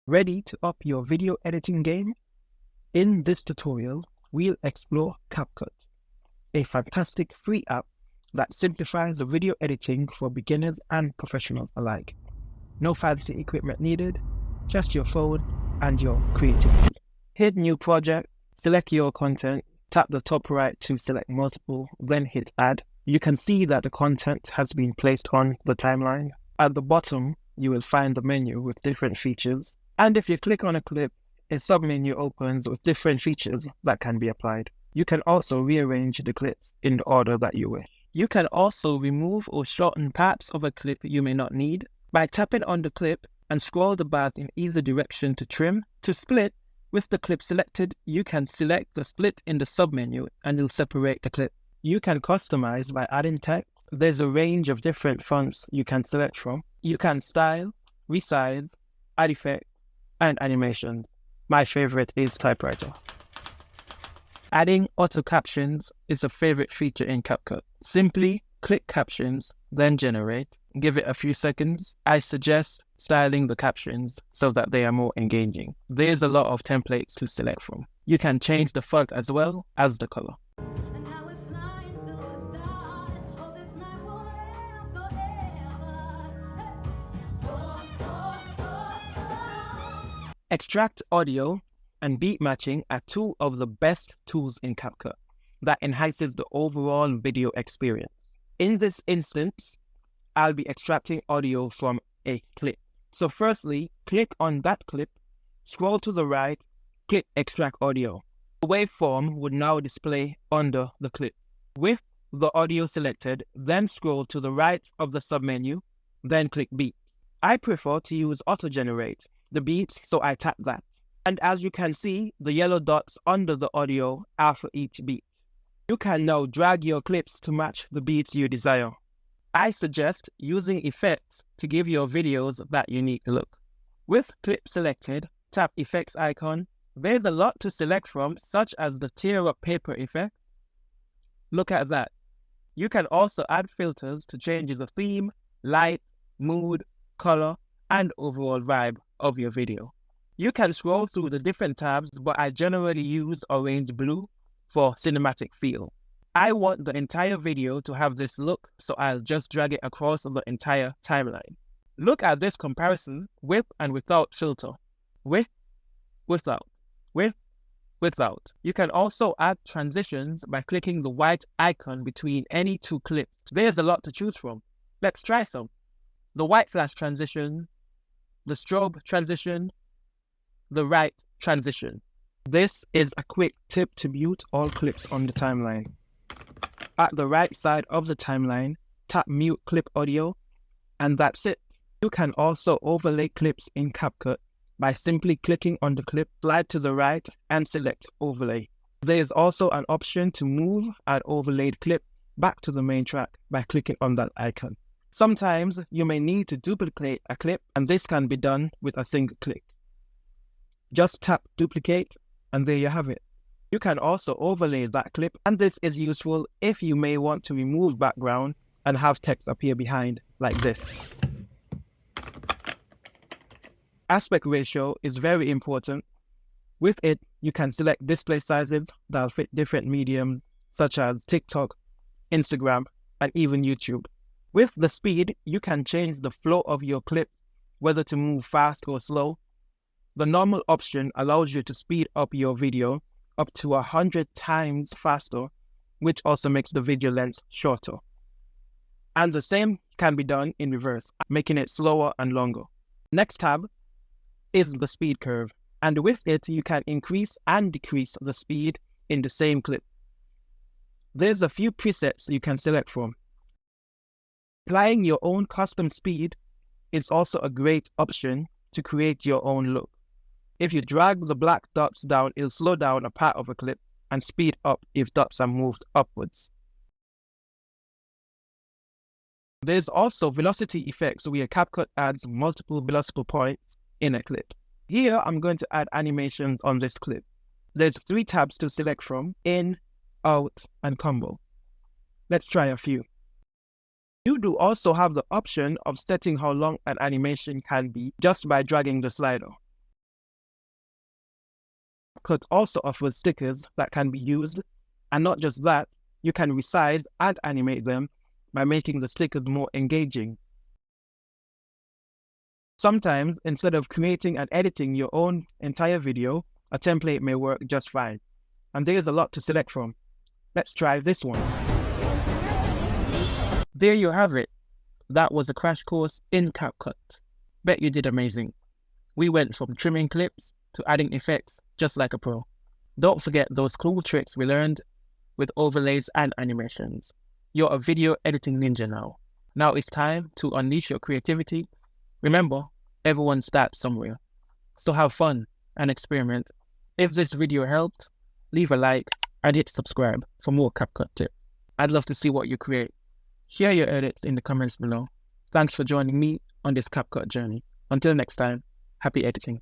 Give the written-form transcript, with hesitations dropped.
Ready to up your video editing game? In this tutorial, we'll explore CapCut, a fantastic free app that simplifies the video editing for beginners and professionals alike. No fancy equipment needed, just your phone and your creativity. Hit New Project, select your content, tap the top right to select multiple, then hit Add. You can see that the content has been placed on the timeline. At the bottom, you will find the menu with different features. And if you click on a clip, a submenu opens with different features that can be applied. You can also rearrange the clips in the order that you wish. You can also remove or shorten parts of a clip you may not need by tapping on the clip and scroll the bars in either direction to trim. To split, with the clip selected, you can select the split in the submenu and it'll separate the clip. You can customize by adding text. There's a range of different fonts you can select from. You can style, resize, add effects, and animations. My favorite is typewriter. Adding auto-captions is a favorite feature in CapCut. Simply click captions, then generate. Give it a few seconds. I suggest styling the captions so that they are more engaging. There's a lot of templates to select from. You can change the font as well as the color. Extract audio and beat matching are two of the best tools in CapCut that enhances the overall video experience. In this instance, I'll be extracting audio from a clip. So firstly, click on that clip, scroll to the right, click Extract Audio. The waveform would now display under the clip. With the audio selected, then scroll to the right of the submenu, then click Beats. I prefer to use auto-generate the beats, so I tap that. And as you can see, the yellow dots under the audio are for each beat. You can now drag your clips to match the beats you desire. I suggest using effects to give your videos that unique look. With clip selected, tap effects icon. There's a lot to select from, such as the tear up paper effect. Look at that. You can also add filters to change the theme, light, mood, color, and overall vibe of your video. You can scroll through the different tabs, but I generally use orange blue for cinematic feel. I want the entire video to have this look, so I'll just drag it across the entire timeline. Look at this comparison with and without filter. With, without, with, without. You can also add transitions by clicking the white icon between any two clips. There's a lot to choose from. Let's try some. The white flash transition, the strobe transition, the right transition. This is a quick tip to mute all clips on the timeline. At the right side of the timeline, tap Mute Clip Audio, and that's it. You can also overlay clips in CapCut by simply clicking on the clip, slide to the right, and select Overlay. There is also an option to move an overlaid clip back to the main track by clicking on that icon. Sometimes you may need to duplicate a clip, and this can be done with a single click. Just tap Duplicate, and there you have it. You can also overlay that clip, and this is useful if you may want to remove background and have text appear behind like this. Aspect ratio is very important. With it, you can select display sizes that fit different mediums such as TikTok, Instagram, and even YouTube. With the speed, you can change the flow of your clip, whether to move fast or slow. The normal option allows you to speed up your video up to 100 times faster, which also makes the video length shorter. And the same can be done in reverse, making it slower and longer. Next tab is the speed curve, and with it, you can increase and decrease the speed in the same clip. There's a few presets you can select from. Applying your own custom speed is also a great option to create your own look. If you drag the black dots down, it'll slow down a part of a clip and speed up if dots are moved upwards. There's also velocity effects where CapCut adds multiple velocity points in a clip. Here, I'm going to add animations on this clip. There's 3 tabs to select from: in, out, and combo. Let's try a few. You do also have the option of setting how long an animation can be just by dragging the slider. CapCut also offers stickers that can be used, and not just that, you can resize and animate them by making the stickers more engaging. Sometimes, instead of creating and editing your own entire video, a template may work just fine. And there is a lot to select from. Let's try this one. There you have it. That was a crash course in CapCut. Bet you did amazing. We went from trimming clips to adding effects just like a pro. Don't forget those cool tricks we learned with overlays and animations. You're a video editing ninja now. Now it's time to unleash your creativity. Remember, everyone starts somewhere. So have fun and experiment. If this video helped, leave a like and hit subscribe for more CapCut tips. I'd love to see what you create. Share your edits in the comments below. Thanks for joining me on this CapCut journey. Until next time, happy editing.